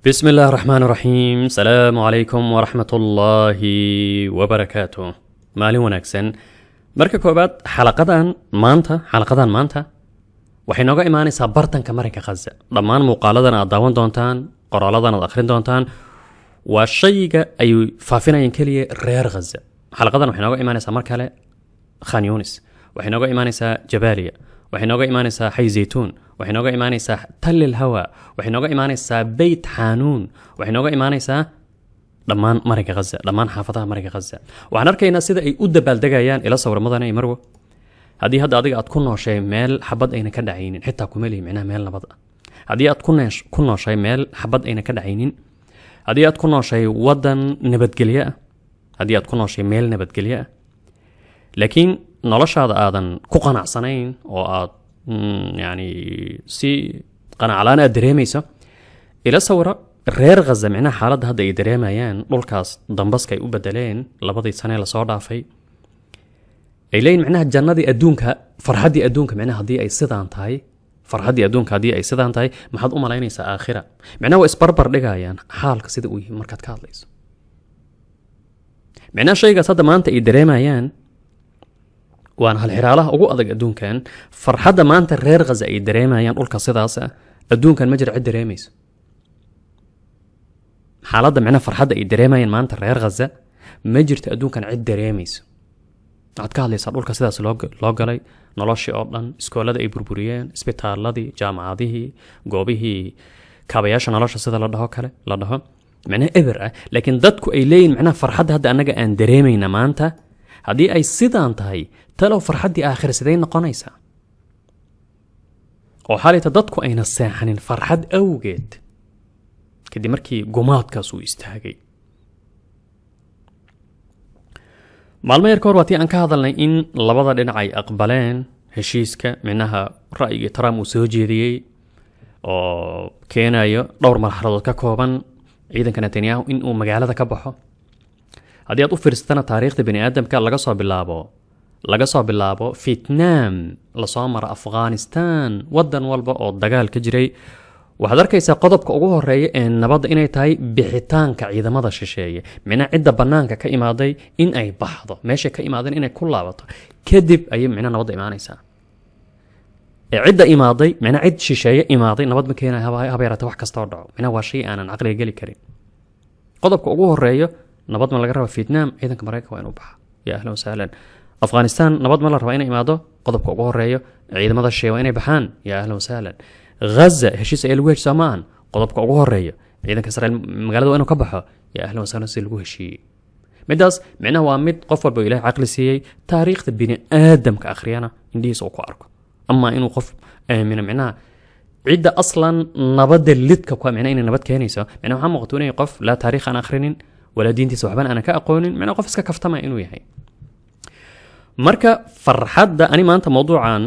بسم الله الرحمن الرحيم. السلام عليكم ورحمة الله وبركاته. maalin wanaagsan. marka koobaad xalaqadan maanta waxay nooga imaanaysaa bartanka marinka Gaza. dhammaan muuqaaladan aad daawan doontaan, qoraaladan aad akhrin doontaan, waa shayga ay faafinayaan kaliya reer Gaza. xalaqadan waxay nooga imaanaysaa mar kale Khan Yunis, waxay nooga imaanaysaa Jabaaliya, waxay nooga imaanaysaa Xay Zaytuun, waxay nooga imaanaysaa Tal al-Hawa, waxay nooga imaanaysaa Beyt Xanuun, waxay nooga imaanaysaa dhammaan marinka Gaza, dhammaan xaafadaha marinka Gaza. waxaan arkaynaa sida ay u dabaaldegayaan ila sawirmadana ay marwo. haddii hadda adiga aad ku nooshay meel xabad ayna ka dhacaynin, xitaa kuma lihi micnaha meel nabad ah. haddii aad ku nooshay meel xabad ayna ka dhacaynin, haddii aad ku nooshay wadan nabadgelyo ah, haddii aad ku nooshay meel nabadgelyo ah, laakiin noloshaada aadan ku qanacsanayn oo aad yani si qanaclaan aad dareemayso, ila sawira reer Gaza micnaha xaaladda hadda ay dareemayaan dhulkaas dambaska ay u bedeleen labadii sane la soo dhaafay. ay leeyihin micnaha jannadii adduunka, farxaddii adduunka micnaha haddii ay sidaan tahay, farxaddii adduunka haddii ay sidaan tahay, maxaad u malaynaysaa aakhira? micnaha waa isbarbar dhigayaan xaalka sida uu yahay markaad ka hadlayso. micnaha shaygaas hadda maanta ay dareemayaan waan halxiraalaha ugu adag adduunkan. farxadda maanta reer Gaza ay dareemayaan dhulka sidaas ah, adduunkan ma jira cid dareemayso. xaaladda micnaha farxadda ay dareemayaan maanta reer Gaza ma jirto adduunkan cid dareemayso. waxaad ka hadlaysaa dhulka sidaas loo galay, noloshii oo dhan, iskoolada ay burburiyeen, isbitaaladii, jaamacadihii, goobihii kaabayaasha nolosha sida la dhaho micnaha eber ah. laakiin dadku ay leeyihin micnaha farxadda hadda annaga aan dareemayna maanta haddii ay sidaan tahay, talow farxaddii aakhira siday noqonaysaa? oo xaalita dadku ayna seexanin farxad awgeed kadib markii gumaadkaas uu istaagay. maalmo yar ka hor waatii aan ka hadalnay in labada dhinac ay aqbaleen heshiiska micnaha ra'yigii Trump uu soo jeediyey oo keenayo dhowr marxaladood ka kooban ciidanka Netanyahu in uu magaalada ka baxo. haddii aad u fiirsatana taariikhda bini aadamka laga soo bilaabo Vietnam, lasoo maro Afghanistan, wadan walba oo dagaal ka jiray, waxaad arkaysaa qodobka ugu horeeya ee nabadda inay tahay bixitaanka ciidamada shisheeye. micnaha cidda bannaanka ka imaaday in ay baxdo, meeshay ka imaadeen inay ku laabato, kadib ayay micnaha nabadda imaanaysaa. ee cidda imaaday micnaha cid shisheeye imaaday nabad ma keenayo haba yaraatee wax kastoo dhaco. micnaha waa shay aanan caqliga geli karin. qodobka ugu horeeyo nabad ma laga raba Vietnam, ciidanka Mareykanka waa inuu baxa, ya ahlan wasahlan. Afghanistan nabad ma la raba inay imaado, qodobka ugu horeeyo ciidamada shisheeye waa inay baxaan, ya ahlan wasahlan. Gaza heshiis ay lagu heshiisaa maahan, qodobka ugu horeeya ciidanka Israa'iil magaalada waa inuu ka baxo, ya ahlan wasahlan, si lagu heshiiyey. midaas micnaha waa mid qof walba Ilaahay caqli siiyey, taariikhda bini aadamka akhriyana indhihiisa uu ku arko. ama inuu qof aamino micnaha cidda aslan nabadda lidka ku micnaha inay nabad keenayso, micnaha waxaa muuqato inay qof laa taariikh aan akhrinin walaa diintiisa waxban aan ka aqoonin, micnaha qof iska kaftamaya inuu yahay. marka farxadda ani maanta mawduucan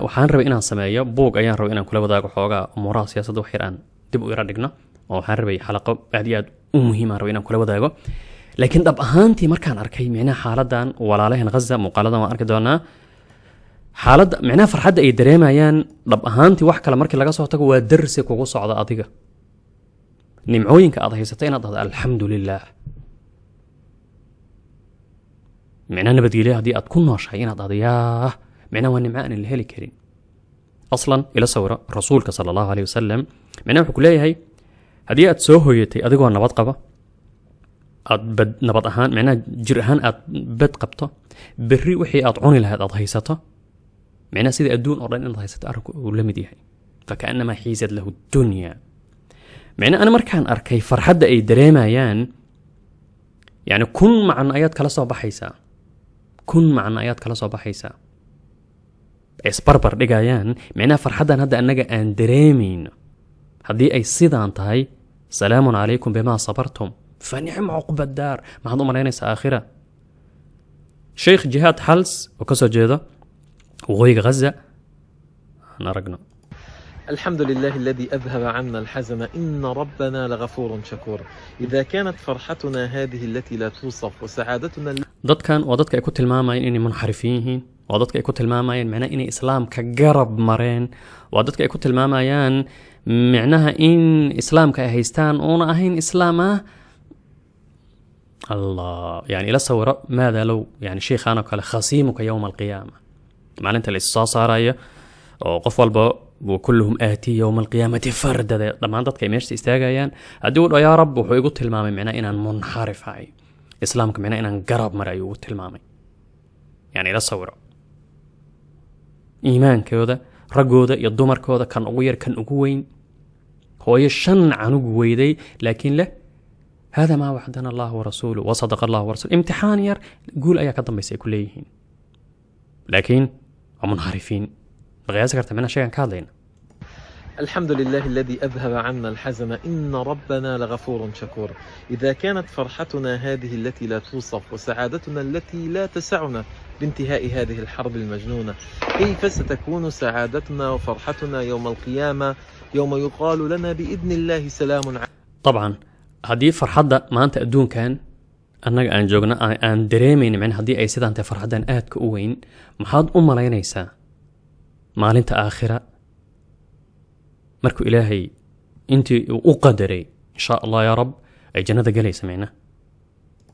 waxaan rabay inaan sameeyo buug, ayaan rabay inaan kula wadaago xoogaa umuuraha siyaasadda wax yar aan dib u ira dhigno, oo waxaan rabay xalaqo aad iyo aad u muhiim aan rabay inaan kula wadaago. laakiin dhab ahaantii markaan arkay micnaha xaaladan walaalahan Gaza, muuqaaladan waan arki doonaa, xaaladda micnaha farxadda ay dareemayaan dhab ahaantii wax kale markii laga soo tago waa darsi kugu socda adiga. nimcooyinka aad haysato inaad dhahdo alxamdulilah. micnaha nabadgelyo haddii aad ku nooshahay inaad dhahdo yaa micnaha waa nimco aanan la heli karin. aslan ila sawira rasuulka sala allahu alayhi wasalam micnaha wuxuu ku leeyahay haddii aad soo hoyatay adigoo nabad qaba, aad nabad ahaan micnaha jir ahaan aad bad qabto, berri wixii aad cuni lahayd aad haysato, micnaha sida adduun oo dhan inaad haysato arrinku uu la mid yahay. fakaannamaa xiisad lahu dunya. micnaha ana markaan arkay farxadda ay dareemayaan, yani kun macno ayaad kala soo baxaysaa, ay isbarbar dhigayaan micnaha farxaddan hadda annaga aan dareemayno haddii ay sidaan tahay. salaamun calaykum bimaa sabartum fa nicma cuqba daar. maxaad u malaynaysaa aakhira? sheekh jihaad xals oo ka soo jeedo waqooyiga Gaza aan aragno. الحمد لله الذي أذهب عنا الحزن إن ربنا لغفور شكور. إذا كانت فرحتنا هذه التي لا توصف وسعادتنا dadkan waa dadka ay ku tilmaamayeen inay munxarifin yihiin, waa dadka ay ku tilmaamayeen macnaha inay islaamka garab mareen, waa dadka ay ku tilmaamayaan معناها إن إسلام كهيستان أنا أهين إسلام الله يعني لا صور ماذا لو يعني شيخ أنا قال خصيمك يوم القيامة معنى أنت الإصاص راية وقف والبا وكلهم آتي يوم القيامة فردا لما أنت كيميش تستاجيان أدور يا رب وحيقول تلمامي معناه إن منحرف هاي إسلامك معناه إن قرب مرة يقول تلمامي يعني لا صور إيمان كذا رجوده يضمر كذا كان أغير كان أقوين هو يشن عن قويدي لكن له هذا ما وعدنا الله ورسوله وصدق الله ورسوله امتحان ير قول أيها كضم بيسي كليهين لكن منحرفين بغير ذكرت منها شيئا كاذين. الحمد لله الذي أذهب عنا الحزن إن ربنا لغفور شكور. إذا كانت فرحتنا هذه التي لا توصف وسعادتنا التي لا تسعنا بانتهاء هذه الحرب المجنونة، كيف ستكون سعادتنا وفرحتنا يوم القيامة يوم يقال لنا بإذن الله سلام طبعا هذه فرحة ما أنت أدون كان أنك أن جوجنا أن دريمين من هذه أي سيدة أنت فرحة آت كوين محاد لينيسا مال أنت آخرة مركو إلهي أنت أقدري إن شاء الله يا رب أي جنة قلي سمعنا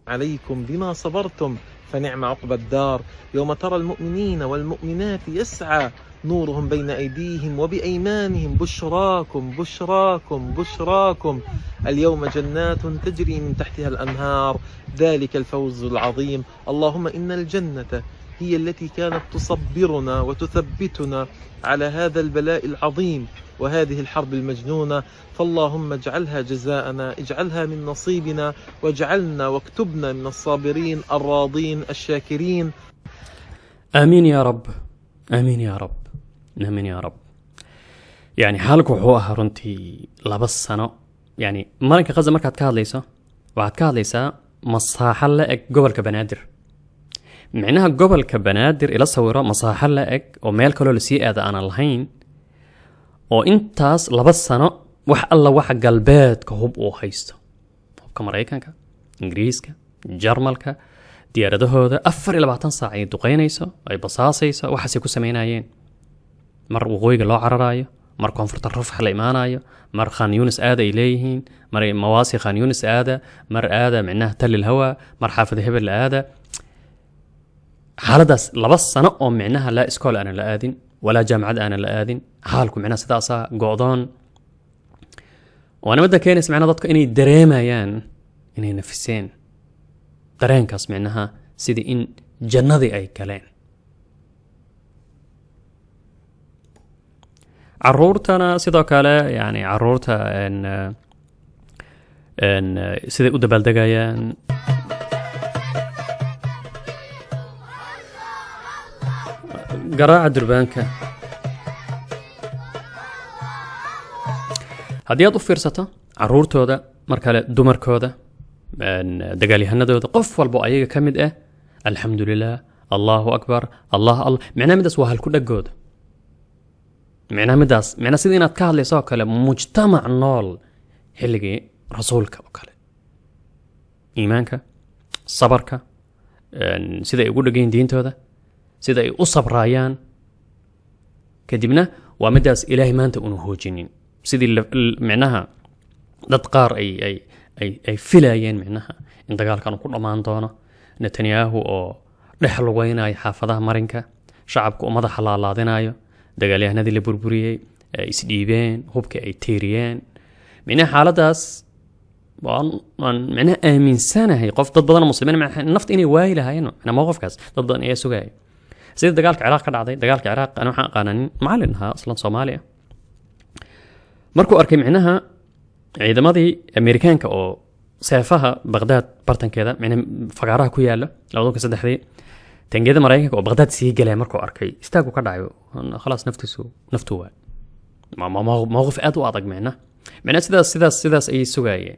عليكم بما صبرتم فنعم عقبى الدار يوم ترى المؤمنين والمؤمنات يسعى نورهم بين أيديهم وبأيمانهم بشراكم بشراكم بشراكم اليوم جنات تجري من تحتها الأنهار ذلك الفوز العظيم. اللهم إن الجنة هي التي كانت تصبرنا وتثبتنا على هذا البلاء العظيم وهذه الحرب المجنونة، فاللهم اجعلها جزاءنا، اجعلها من نصيبنا، واجعلنا واكتبنا من الصابرين الراضين الشاكرين. آمين يا رب، آمين يا رب، آمين يا رب. يعني حالك وحوها رنتي لبس سنة يعني مالك غزة مركات كهاليسا وعد كهاليسا مصاحة لك قبل كبنادر معناها قبل كبنادر إلى صورة مصاحة لك وميل كلو لسي هذا أنا الحين وإنتاس لبس سنة وح الله وح قلبات كهوب أو هيستو كمريكانك إنجليزك جرمالك ديارده هذا أفر إلى 20 ساعة دقينيسو أي بصاصيسو وحسيكو سمينايين مر وغويق الله عرارايو مر كونفرت الرفح الإيمانايو مر خان يونس آدا إليهين مر مواسي خان يونس آدا مر آدا معناه تل الهوى مر حافظ هبل آدا حالداس لبس سنة أو معناها لا إسكول أنا لا آذن ولا جامعة أنا لا آذن حالكم معناها سداسة قعدان وأنا بدأ كينس معنا ضدك إني دريمايان إني نفسين درينكاس معناها سيدي إن جنذي أي كلام عرورتنا سيدو كالا يعني عرورتا إن سيدي أدبال دقايان قراءة دربانكا هدي أضو فرصة عرورتودا مركالة دمركودا دقالي هندودا قف والبو أيغا كمد الحمد لله الله أكبر الله معناه مداس وهل كل قود معناه مداس معناه سيدينا تكالي سوكالة مجتمع نول هلقي رسولك وكالة إيمانك صبرك سيدا يقول لقين دين تودا سيدا يقصب رايان كدبنا ومداس إلهي ما أنت أنه جنين سيدي معناها دتقار أي فلايين معناها إن دقال كانوا كل ما أنطونا نتنياهو أو رحل ويناي حافظها مرنكا شعبك ومضى حلالادينايو دقاليه هنادي اللي بربوريي إسديبين هوبك أي تيريان معناها حالداس معناها آمين سنة هي قف ضد بدن المسلمين مع النفط إني وايلة هاينو أنا موقف كاس ضد بدن إيه سجاي سيد دقالك عراق كذا عادي دقالك عراق أنا حق قانون معلنها أصلا صوماليا مركو أركي معناها عيدا ماضي أمريكانك أو سيفها بغداد برتن كذا معناها فقارها كوياله لو دوك سدح ذي تنجد مريكانك أو بغداد سيجلا مركو أركي استاجو كذا خلاص نفتوه ما موقف أدو أضق معناها سداس أي سجايين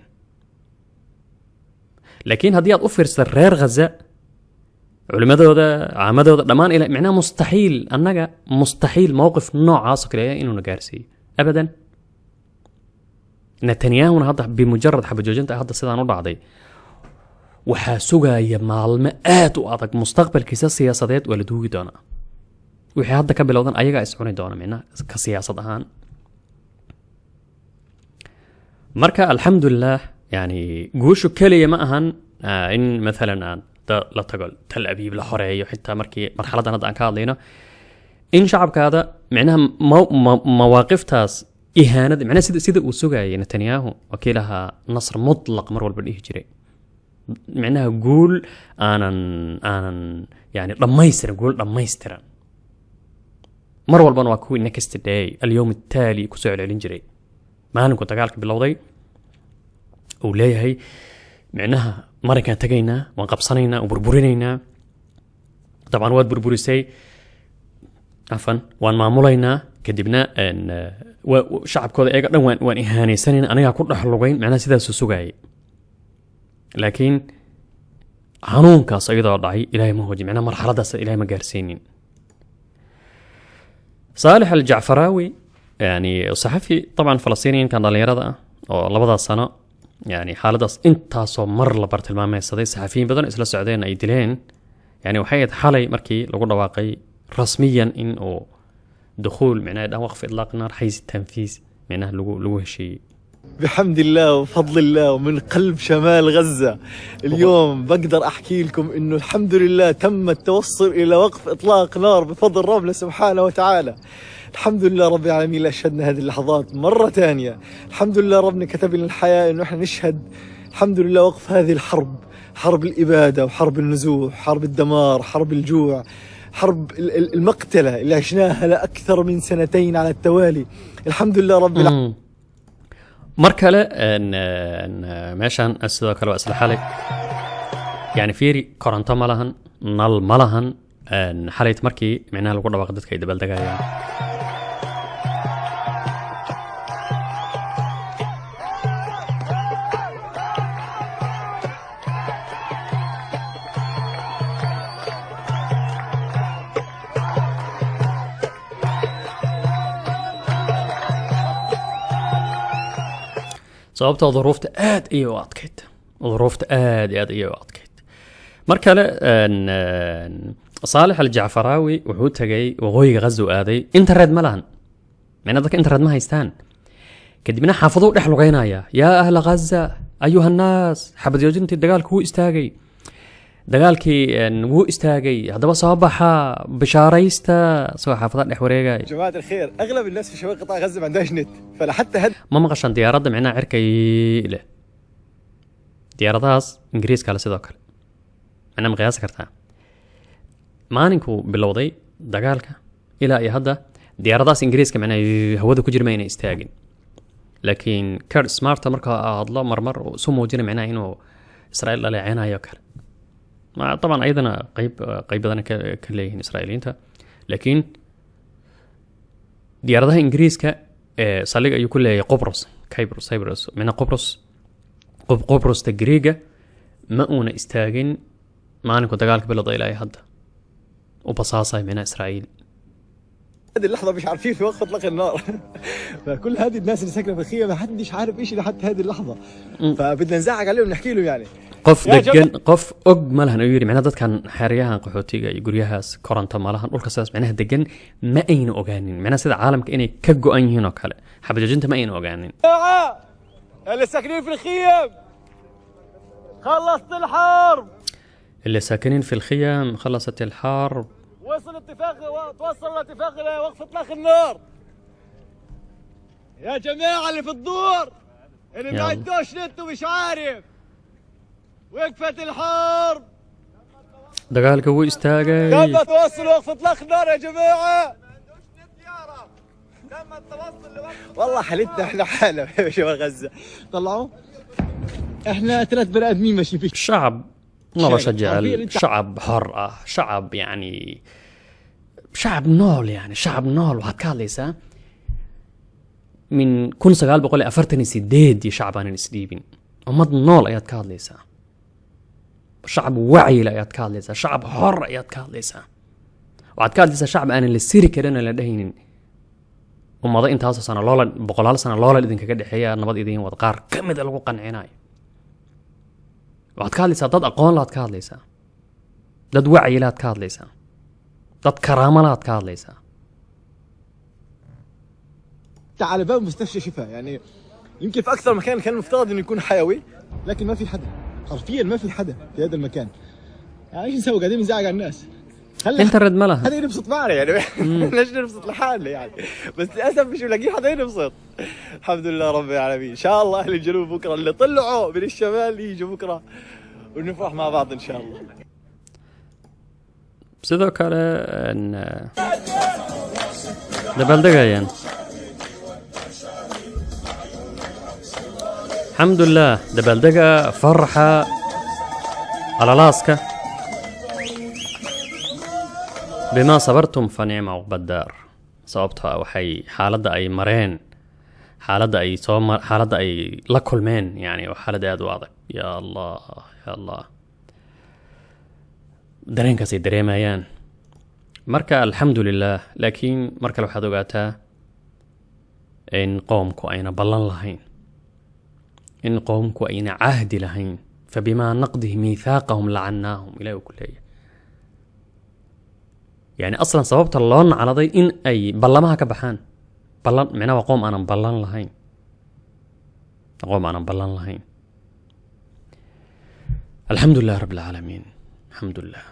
لكن هدي أوفر سرير غزة علماء ده عامة ده دمان إلى معناه مستحيل أنك مستحيل موقف نوع عاصق ليه إنه نجارسي أبدا نتنياهو هذا بمجرد حب جوجنت هذا سيدان وضعضي وحاسوغا يمالمئات وأضق مستقبل كيساس سياسات ولدوغي دونا وحي هذا كبلودان أيغا إسعوني دونا منا كسياسة هان marka alxamdulilah yani guushu keliya ma ahan in maalan aan la tago Tal Aviv la xoreeyo xitaa markii marxaladan hadda aan ka hadlayno in shacabkaada micnaha mawaaqiftaas ihaanada micnaha sida uu sugayay Netanyahu wakiilaha nasr mutlaq mar walba dhihi jiray micnaha guul aanan yani dhammaystiran guul dhammaystiran mar walbana waa kuwii next day alyawm التالي ku soo celcelin jiray maalinku dagaalka bilowday uu leeyahay micnaha markaan tagaynaa waan qabsanaynaa oo burburinaynaa طبعا waad burburisay afan waan maamulaynaa kadibna shacabkooda eega dhan waan ihaanaysanayna anigaa ku dhex lugayn macnaha sidaasuu sugayay laakiin xanuunkaas iyadoo dhacay ilaahay ma hoji macnaha marxaladaas ilaahay ma gaarsiinin صالح الجعفراوي يعني صحفي طبعا فلسطيني كان dhalinyarada oo labada sano يعني xaaladaas intaasoo mar la bartilmaameedsaday saxafiyiin badan isla socdeen ay dileen يعني waxay ahayd xalay markii lagu dhawaaqay rasmiyan in uu دخول معناه ده وقف إطلاق النار حيز التنفيذ معناه لغو هالشيء بحمد الله وفضل الله ومن قلب شمال غزة اليوم بقدر أحكي لكم إنه الحمد لله تم التوصل إلى وقف إطلاق نار بفضل ربنا سبحانه وتعالى. الحمد لله رب العالمين لا شهدنا هذه اللحظات مرة ثانية. الحمد لله ربنا كتب لنا الحياة إنه إحنا نشهد الحمد لله وقف هذه الحرب، حرب الإبادة وحرب النزوح، حرب الدمار، حرب الجوع، حرب المقتلة اللي عشناها لأكثر من 2 على التوالي. الحمد لله رب العالمين. مركلة meeshaan sidoo kale waa isla xalay yani fiiri koronto ma lahan nal ma lahan xalayt markii micnaha lagu dhawaaq dadka ay dabaaldegayaan sababta duruufta aad iyo adkeyd duruufta aad iyo adkeyd markale صالح الجعفراوي wuxuu tagay waqooyiga Gaza aaday internet ma lahan macna dadka internet ma haystaan kadibna xaafado dhex luqeynaya yaa ahla Gaza ayuha الناس xabad joojintii dagaalku wuu istaagay dagaalkii wuu istaagay hadaba soo baxa bishaaraysta soo xaafada dhex wareegay جماعة الخير أغلب الناس في شمال قطاع غزة ما عندهاش نت فلحتى هد ma maqashan diyaaradda macnaha cirkay leh diyaaradahaas ingiriiska kale sidoo kale macnaha ma qiyaasi kartaa maalinkuu bilowday dagaalka ilaa iyo hadda diyaaradahaas ingiriiska macnaha hawada ku jirma inay istaagin laakiin Kurt Smart marka hadlo marmar soo muujinay macnaha inuu Israa'iil dhaleecaynayo kale ما طبعا أيضا قيب أنا كليه إسرائيليين لكن ديارها إنجليز صالح يقول قبرص كيبروس من قبرص تجريجة ما أنا استاجن ما أنا كنت قالك بلاد إلهي هذا وبصاصة من إسرائيل هذه اللحظة مش عارفين في وقت إطلاق النار فكل هذه الناس اللي ساكنة في الخيمة ما حدش عارف إيش لحد هذه اللحظة فبدنا نزعق عليهم ونحكي لهم يعني qof degan qof og ma lahan ayuu yiri macnaha dadkan xeeryahan qaxootiga iyo guryahaas koronto ma lahan dhulka saas macnaha degan ma ayna ogaanin macnaha sida caalamka inay ka go'an yihiin oo kale xabadjinta ma ayna ogaanin اللي ساكنين في الخيام خلصت الحرب اللي ساكنين في الخيام خلصت الحرب توصل الاتفاق لوقف اطلاق النار يا جماعه اللي في الدور اللي ما عندوش نت ومش عارف وقفت الحرب dagaalka wuu istaagay تم توصل وقف اطلاق النار يا جماعه تم التوصل لوقف والله حالتنا احنا حاله يا شباب غزه طلعوا احنا 3 بني ادمين ماشيين في شعب nolosha jecel shacab xor ah shacab yani shacab nool yani shacab nool waxaad ka hadlaysaa min 1948 shacab aanan isdhiibin ummad nool ayaad ka hadlaysaa shacab wacyi ayaad ka hadlaysaa shacab xor ayaad ka hadlaysaa waxaad ka hadlaysaa shacab aanan la siri karin la dhahaynin ummado intaas sano loola boqolaal sano loola idinkaga dhaxeeya nabad idin wad qaar kamid lagu qancinayo waxaad ka hadlaysaa dad aqoon laad ka hadlaysaa dad wacyi laad ka hadlaysaa dad karaamo laad ka hadlaysaa على باب مستشفى شفاء يعني يمكن في اكثر مكان كان المفترض انه يكون حيوي، لكن ما في حدا، حرفيا ما في حدا في هذا المكان. يعني ايش نسوي؟ قاعدين نزعق على الناس. انت الرد مالها حدا ينبسط معنا يعني ليش ننبسط لحالنا يعني؟ بس للاسف مش لاقيين حدا ينبسط. الحمد لله رب العالمين. ان شاء الله اهل الجنوب بكره اللي طلعوا من الشمال يجوا بكره ونفرح مع بعض ان شاء الله. sidoo kale dabaaldegayaan alxamdulilah dabaaldega faraxa alalaaska bimaa sabartum fa nicma cuqbadaar sababtoo ah waxay xaaladda ay mareen xaaladda ay la kulmeen yani waa xaalad aad u adag ya allah dareenkaasay dareemayaan marka alxamdulilah. laakiin mar kale waxaad ogaataa in qoomku ayna ballan lahayn, in qoomku ayna cahdi lahayn. fabimaa naqdihi miithaaqahum lacannaahum ilahi uu ku leeyahay yani aslan sababta loo nacladay in ay ballamaha ka baxaan. ballan micnaha waa qoom aanan ballan lahayn, qoom aanan ballan lahayn. alxamdulilah rabbi alcaalamiin. alxamdulilah.